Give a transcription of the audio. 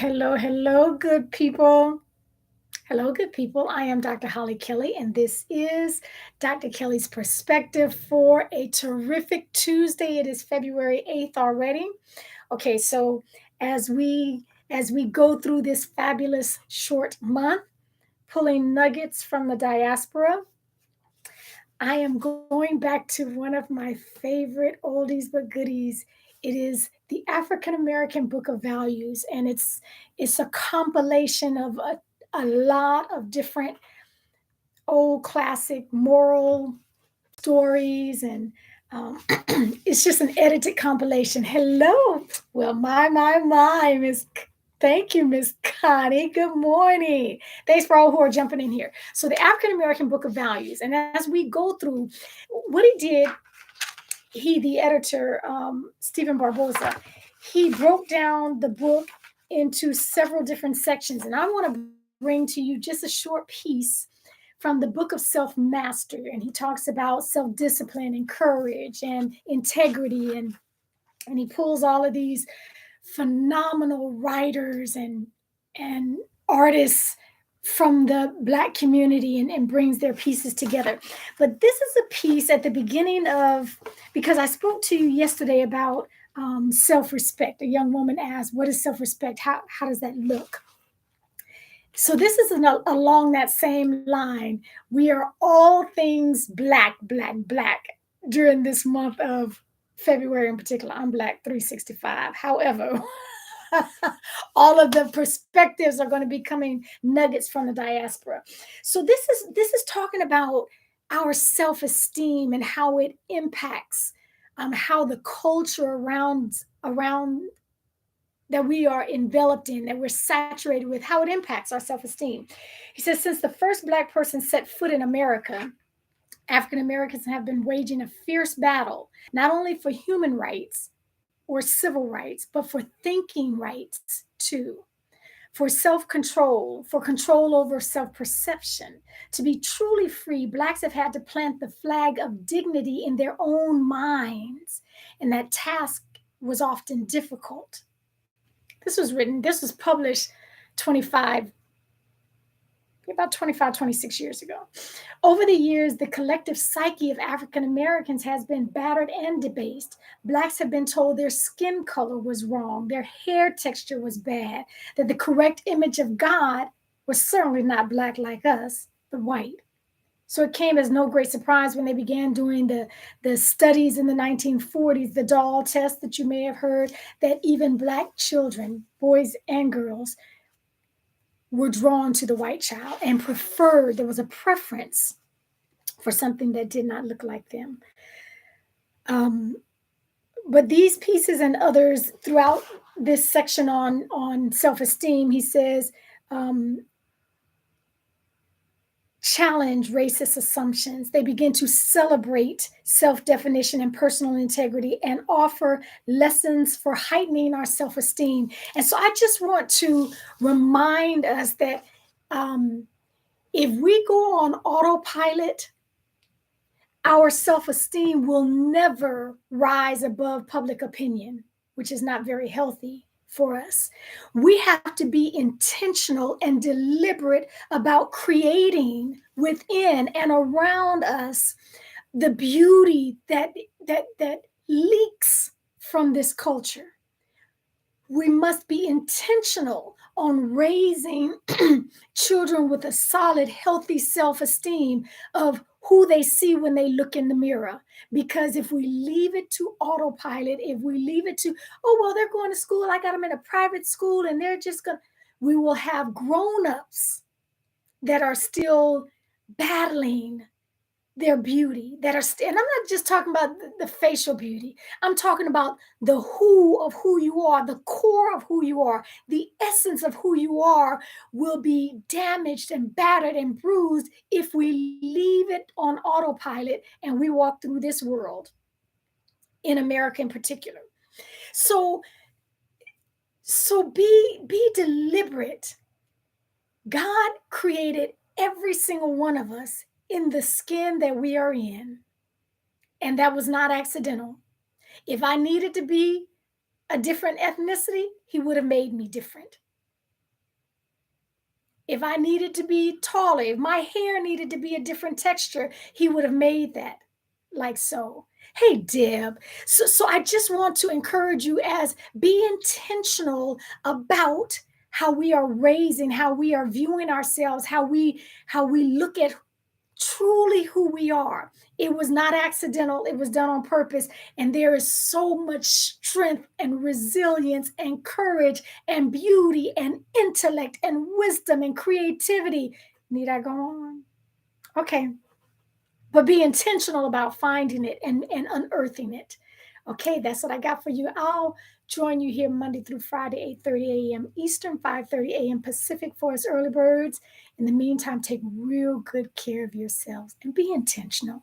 Hello, hello, good people. Hello, good people. I am Dr. Hollie Kelly, and this is Dr. Kelly's Perspective for a terrific Tuesday. It is February 8th already. Okay, so as we as we go through this fabulous short month, pulling nuggets from the diaspora, I am going back to one of my favorite oldies but goodies. It is the African American Book of Values, and it's a compilation of a lot of different old classic moral stories, and it's just an edited compilation. Hello, well, my, Miss. Thank you, Miss Connie. Good morning. Thanks for all who are jumping in here. So, the African American Book of Values, and as we go through, what he did, the editor, Stephen Barbosa, he broke down the book into several different sections, and I want to bring to you just a short piece from the book of Self Mastery. And he talks about self discipline and courage and integrity. And he pulls all of these phenomenal writers and artists from the Black community, and brings their pieces together. But this is a piece at the beginning of, because I spoke to you yesterday about self respect. A young woman asked, what is self respect? How does that look? So this is along that same line. We are all things Black, Black, Black during this month of February in particular. I'm Black 365. However, all of the perspectives are going to be coming nuggets from the diaspora. So this is talking about our self-esteem and how it impacts how the culture around that we are enveloped in, that we're saturated with, how it impacts our self esteem. He says, since the first Black person set foot in America, African Americans have been waging a fierce battle, not only for human rights or civil rights, but for thinking rights too, for self control, for control over self perception. To be truly free, Blacks have had to plant the flag of dignity in their own minds, and that task was often difficult. This was published 25, about 25, 26 years ago. Over the years, the collective psyche of African Americans has been battered and debased. Blacks have been told their skin color was wrong, their hair texture was bad, that the correct image of God was certainly not Black like us, but white. So it came as no great surprise when they began doing the studies in the 1940s, the doll test that you may have heard, that even Black children, boys and girls, were drawn to the white child and preferred, there was a preference for something that did not look like them. Um, but these pieces and others throughout this section on self-esteem, he says, challenge racist assumptions. They begin to celebrate self definition and personal integrity and offer lessons for heightening our self esteem. And so I just want to remind us that if we go on autopilot, our self esteem will never rise above public opinion, which is not very healthy for us. We have to be intentional and deliberate about creating within and around us the beauty that leaks from this culture. We must be intentional on raising children with a solid, healthy self esteem of who they see when they look in the mirror. Because if we leave it to autopilot, if we leave it to, oh, well, they're going to school, I got them in a private school, and they're just going to, we will have grown ups that are still battling their beauty, that are and I'm not just talking about the facial beauty. I'm talking about the who of who you are, the core of who you are, the essence of who you are will be damaged and battered and bruised if we leave it on autopilot and we walk through this world, in America in particular. So be deliberate. God created every single one of us in the skin that we are in. And that was not accidental. If I needed to be a different ethnicity, he would have made me different. If I needed to be taller, if my hair needed to be a different texture, he would have made that like so. Hey, Deb. So I just want to encourage you as be intentional about how we are raising, how we are viewing ourselves, how we look at truly who we are. It was not accidental, it was done on purpose. And there is so much strength and resilience and courage and beauty and intellect and wisdom and creativity. Need I go on? Okay. But be intentional about finding it and unearthing it. Okay, that's what I got for you. I'll join you here Monday through Friday, 8:30 a.m. Eastern, 5:30 a.m. Pacific for us early birds. In the meantime, take real good care of yourselves and be intentional.